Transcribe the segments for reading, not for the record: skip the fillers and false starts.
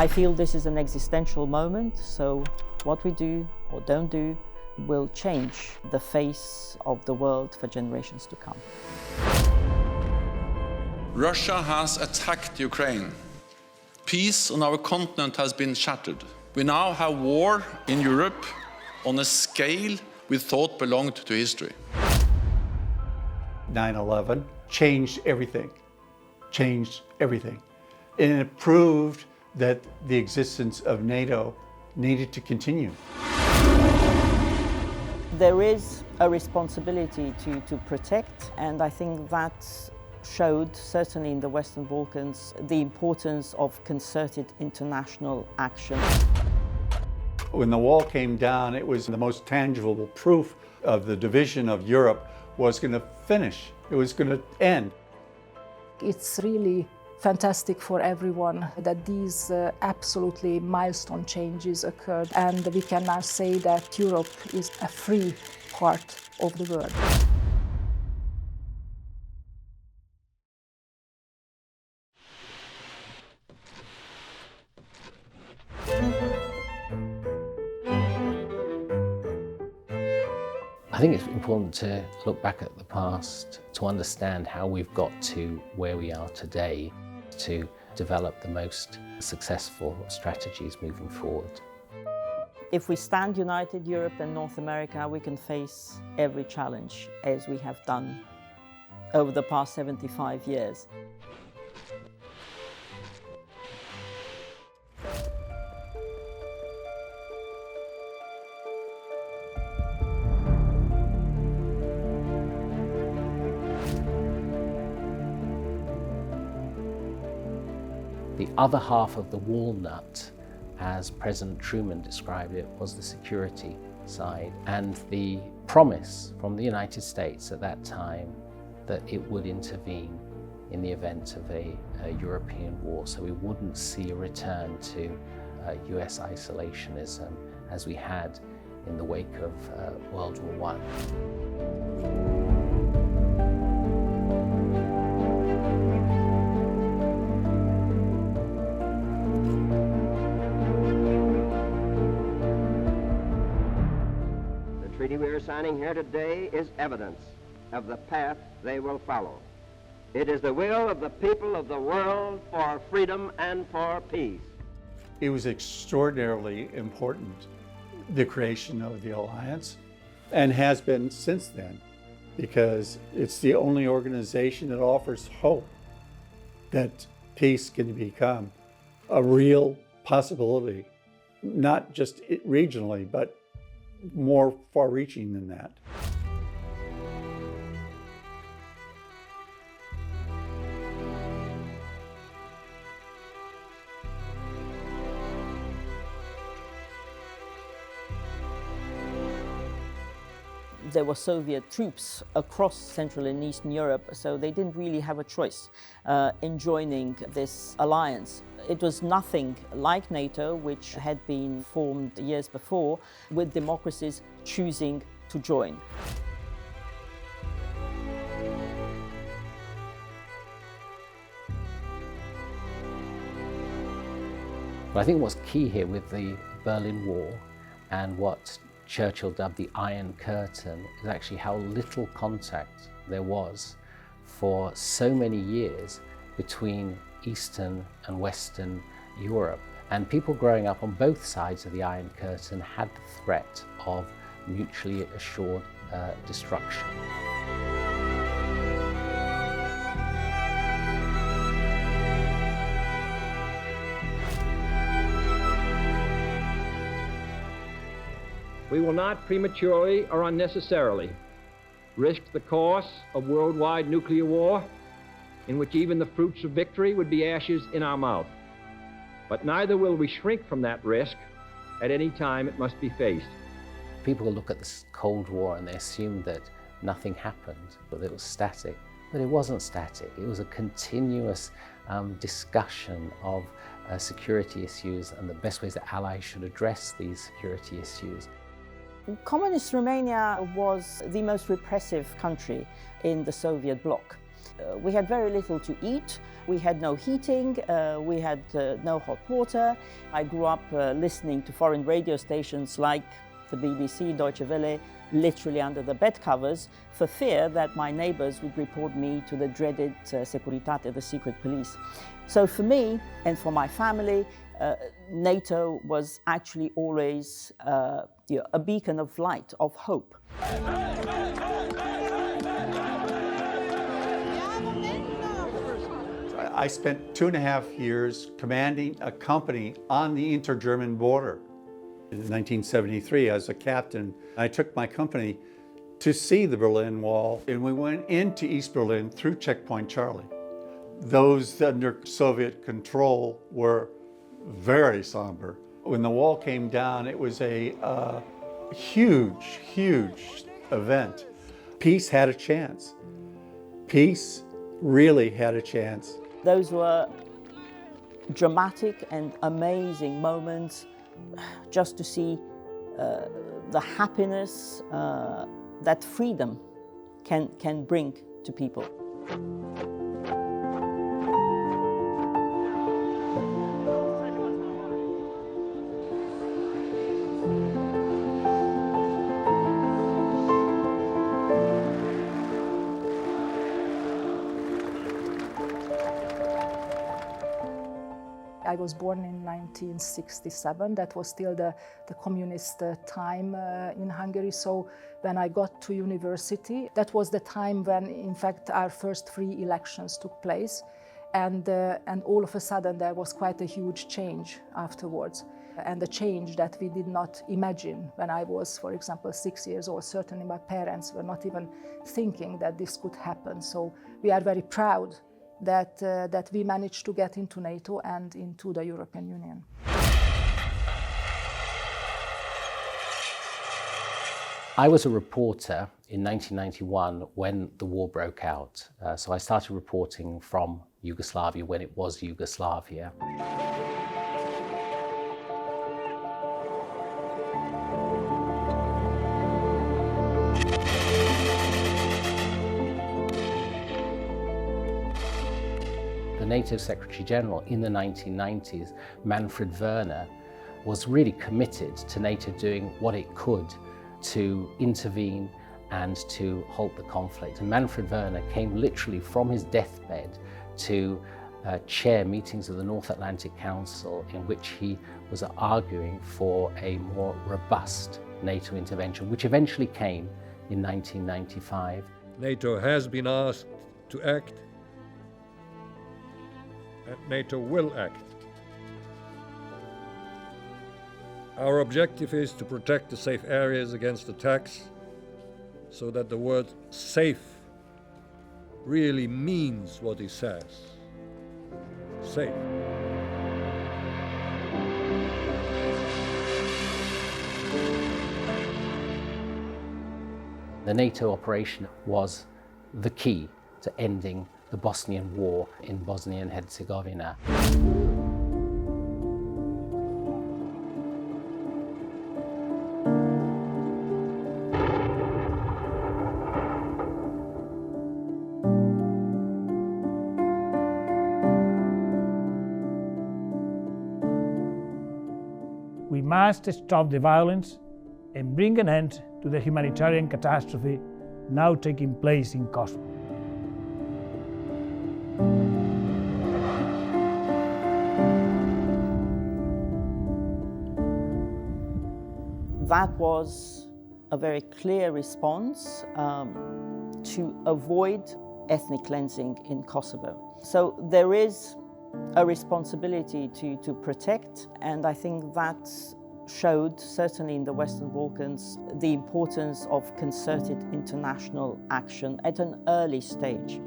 I feel this is an existential moment, so what we do or don't do will change the face of the world for generations to come. Russia has attacked Ukraine. Peace on our continent has been shattered. We now have war in Europe on a scale we thought belonged to history. 9/11 changed everything. And it proved that the existence of NATO needed to continue. There is a responsibility to protect, and I think that showed, certainly in the Western Balkans, the importance of concerted international action. When the wall came down, it was the most tangible proof of the division of Europe was going to finish. It was going to end. It's really fantastic for everyone that these absolutely milestone changes occurred, and we can now say that Europe is a free part of the world. I think it's important to look back at the past to understand how we've got to where we are today, to develop the most successful strategies moving forward. If we stand united, Europe and North America, we can face every challenge as we have done over the past 75 years. The other half of the walnut, as President Truman described it, was the security side, and the promise from the United States at that time that it would intervene in the event of a European war, so we wouldn't see a return to US isolationism as we had in the wake of World War I. The treaty we are signing here today is evidence of the path they will follow. It is the will of the people of the world for freedom and for peace. It was extraordinarily important, the creation of the alliance, and has been since then, because it's the only organization that offers hope that peace can become a real possibility, not just regionally, but more far-reaching than that. There were Soviet troops across Central and Eastern Europe, so they didn't really have a choice in joining this alliance. It was nothing like NATO, which had been formed years before, with democracies choosing to join. But I think what's key here with the Berlin Wall and what Churchill dubbed the Iron Curtain is actually how little contact there was for so many years between Eastern and Western Europe. And people growing up on both sides of the Iron Curtain had the threat of mutually assured destruction. We will not prematurely or unnecessarily risk the course of worldwide nuclear war, in which even the fruits of victory would be ashes in our mouth. But neither will we shrink from that risk at any time it must be faced. People look at the Cold War and they assume that nothing happened, that it was static. But it wasn't static. It was a continuous discussion of security issues and the best ways that allies should address these security issues. Communist Romania was the most repressive country in the Soviet bloc. We had very little to eat, we had no heating, we had no hot water. I grew up listening to foreign radio stations like the BBC, Deutsche Welle, literally under the bed covers, for fear that my neighbors would report me to the dreaded Securitate, the secret police. So for me and for my family, NATO was actually always a beacon of light, of hope. I spent 2.5 years commanding a company on the inter-German border. In 1973, as a captain, I took my company to see the Berlin Wall, and we went into East Berlin through Checkpoint Charlie. Those under Soviet control were very somber. When the wall came down, it was a huge, huge event. Peace had a chance. Peace really had a chance. Those were dramatic and amazing moments, just to see the happiness that freedom can bring to people. I was born in 1967. That was still the communist time in Hungary. So when I got to university, that was the time when, in fact, our first free elections took place. And all of a sudden, there was quite a huge change afterwards. And a change that we did not imagine when I was, for example, 6 years old. Certainly my parents were not even thinking that this could happen. So we are very proud that we managed to get into NATO and into the European Union. I was a reporter in 1991 when the war broke out. So I started reporting from Yugoslavia when it was Yugoslavia. The NATO Secretary General in the 1990s, Manfred Wörner, was really committed to NATO doing what it could to intervene and to halt the conflict. And Manfred Wörner came literally from his deathbed to chair meetings of the North Atlantic Council in which he was arguing for a more robust NATO intervention, which eventually came in 1995. NATO has been asked to act, and NATO will act. Our objective is to protect the safe areas against attacks so that the word safe really means what it says. Safe. The NATO operation was the key to ending the Bosnian War in Bosnia and Herzegovina. We must stop the violence and bring an end to the humanitarian catastrophe now taking place in Kosovo. That was a very clear response to avoid ethnic cleansing in Kosovo. So there is a responsibility to protect, and I think that showed, certainly in the Western Balkans, the importance of concerted international action at an early stage.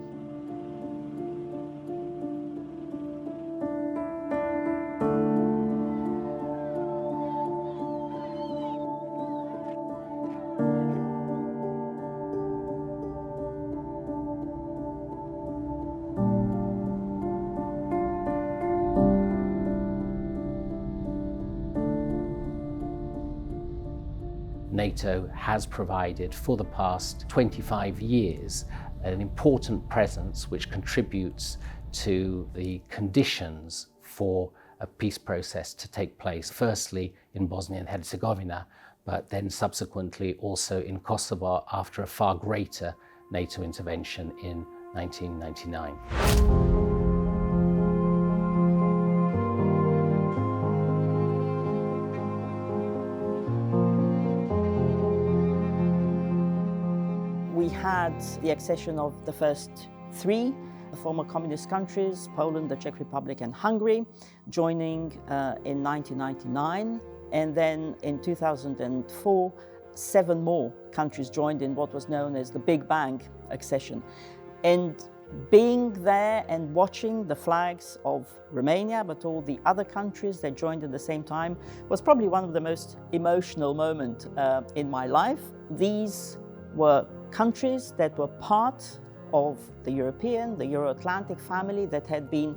NATO has provided for the past 25 years an important presence which contributes to the conditions for a peace process to take place, firstly in Bosnia and Herzegovina, but then subsequently also in Kosovo after a far greater NATO intervention in 1999. We had the accession of the first three former communist countries, Poland, the Czech Republic and Hungary, joining in 1999. And then in 2004, 7 more countries joined in what was known as the Big Bang accession. And being there and watching the flags of Romania, but all the other countries that joined at the same time, was probably one of the most emotional moments in my life. These were countries that were part of the European, the Euro-Atlantic family that had been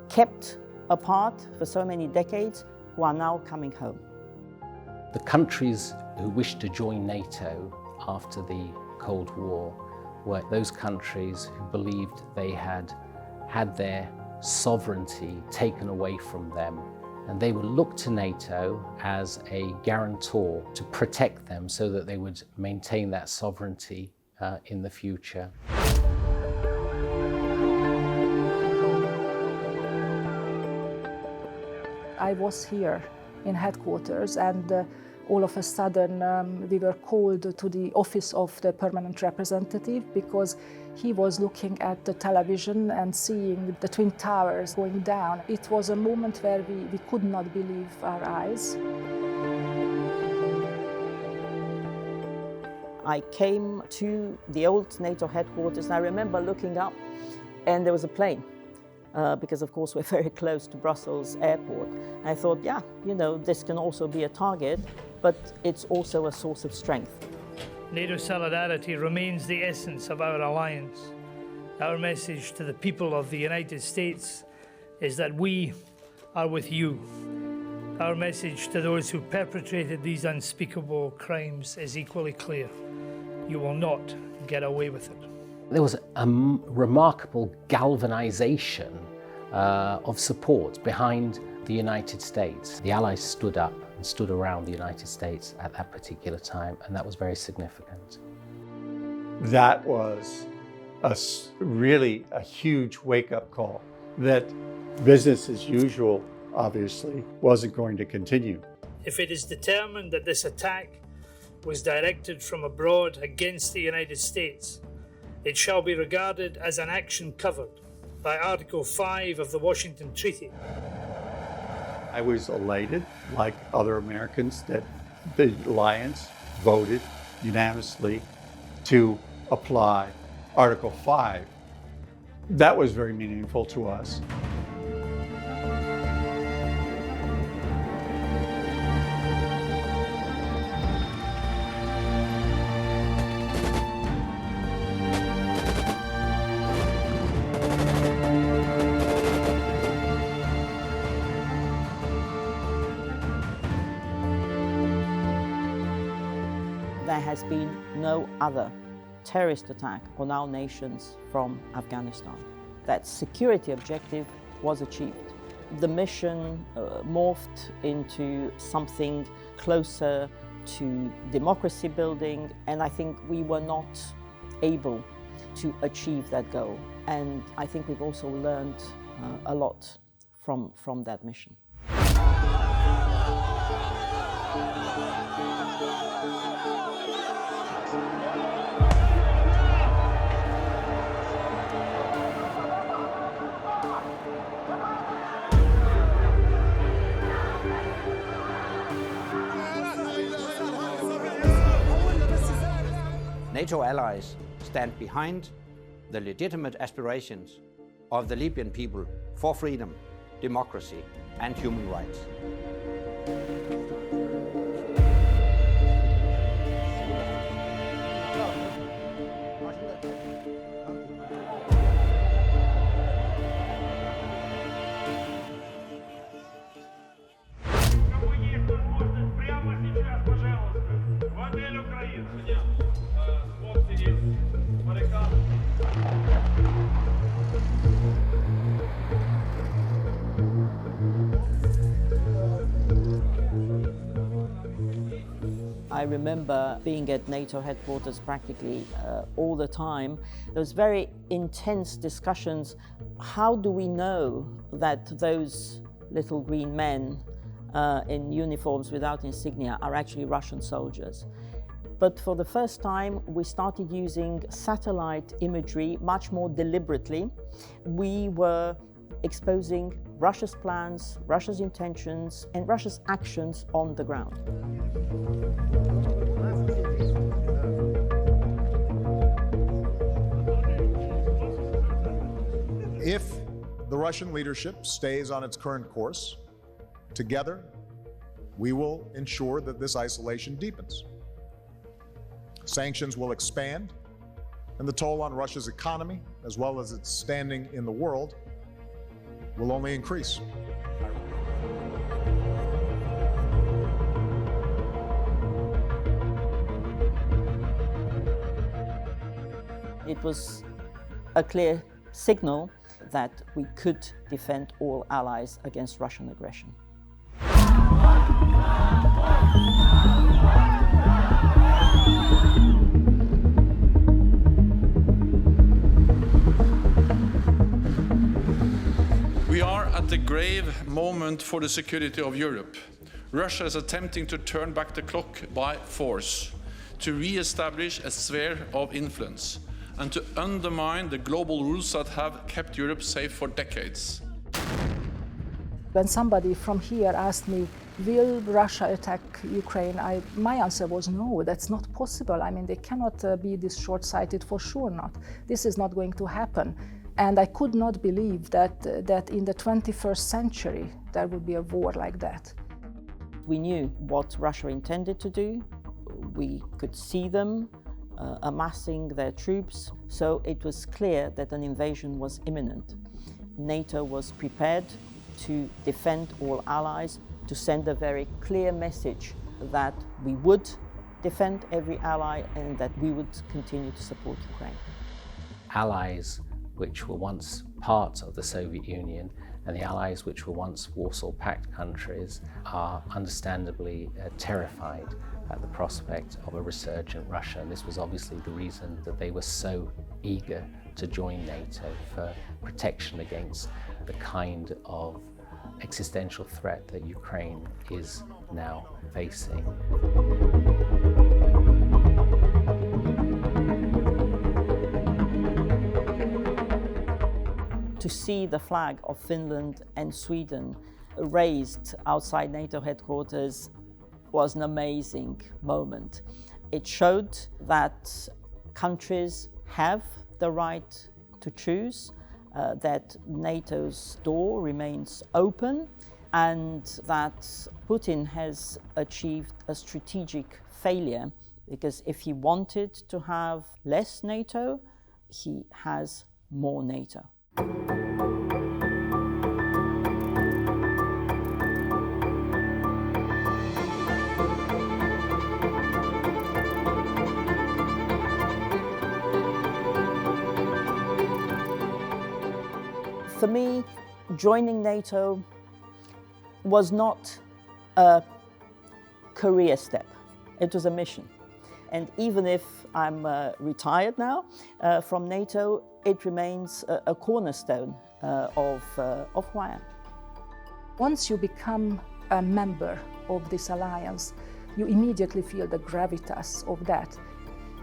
kept apart for so many decades, who are now coming home. The countries who wished to join NATO after the Cold War were those countries who believed they had their sovereignty taken away from them, and they would look to NATO as a guarantor to protect them so that they would maintain that sovereignty in the future. I was here in headquarters, and all of a sudden we were called to the office of the permanent representative because he was looking at the television and seeing the Twin Towers going down. It was a moment where we could not believe our eyes. I came to the old NATO headquarters and I remember looking up and there was a plane. Because of course we're very close to Brussels airport. I thought, yeah, you know, this can also be a target, but it's also a source of strength. NATO solidarity remains the essence of our alliance. Our message to the people of the United States is that we are with you. Our message to those who perpetrated these unspeakable crimes is equally clear. You will not get away with it. There was a remarkable galvanization of support behind the United States. The Allies stood up and stood around the United States at that particular time, and that was very significant. That was really a huge wake-up call that business as usual, obviously, wasn't going to continue. If it is determined that this attack was directed from abroad against the United States, it shall be regarded as an action covered by Article 5 of the Washington Treaty. I was elated, like other Americans, that the alliance voted unanimously to apply Article 5. That was very meaningful to us. There has been no other terrorist attack on our nations from Afghanistan. That security objective was achieved. The mission morphed into something closer to democracy building, and I think we were not able to achieve that goal. And I think we've also learned a lot from that mission. NATO allies stand behind the legitimate aspirations of the Libyan people for freedom, democracy, and human rights. I remember being at NATO headquarters practically all the time. There was very intense discussions. How do we know that those little green men in uniforms without insignia are actually Russian soldiers? But for the first time, we started using satellite imagery much more deliberately. We were exposing Russia's plans, Russia's intentions, and Russia's actions on the ground. If the Russian leadership stays on its current course, together, we will ensure that this isolation deepens. Sanctions will expand, and the toll on Russia's economy, as well as its standing in the world, will only increase. It was a clear signal that we could defend all allies against Russian aggression. We are at the grave moment for the security of Europe. Russia is attempting to turn back the clock by force, to re-establish a sphere of influence, and to undermine the global rules that have kept Europe safe for decades. When somebody from here asked me, will Russia attack Ukraine? My answer was no, that's not possible. I mean, they cannot be this short-sighted, for sure not. This is not going to happen. And I could not believe that in the 21st century there would be a war like that. We knew what Russia intended to do. We could see them amassing their troops, so it was clear that an invasion was imminent. NATO was prepared to defend all allies, to send a very clear message that we would defend every ally and that we would continue to support Ukraine. Allies which were once part of the Soviet Union and the allies which were once Warsaw Pact countries are understandably terrified at the prospect of a resurgent Russia. And this was obviously the reason that they were so eager to join NATO, for protection against the kind of existential threat that Ukraine is now facing. To see the flag of Finland and Sweden raised outside NATO headquarters was an amazing moment. It showed that countries have the right to choose, that NATO's door remains open, and that Putin has achieved a strategic failure, because if he wanted to have less NATO, he has more NATO. For me, joining NATO was not a career step, it was a mission. And even if I'm retired now from NATO, it remains a cornerstone of who I am. Once you become a member of this alliance, you immediately feel the gravitas of that.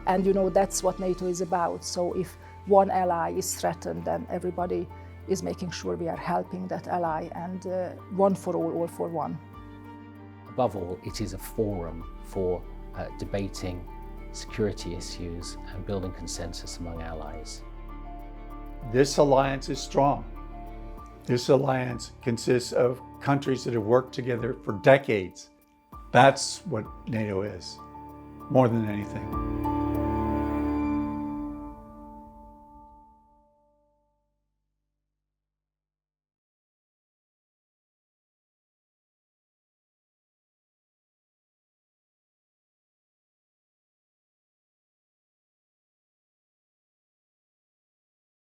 And you know, that's what NATO is about. So if one ally is threatened, then everybody is making sure we are helping that ally, and one for all for one. Above all, it is a forum for debating security issues and building consensus among allies. This alliance is strong. This alliance consists of countries that have worked together for decades. That's what NATO is, more than anything.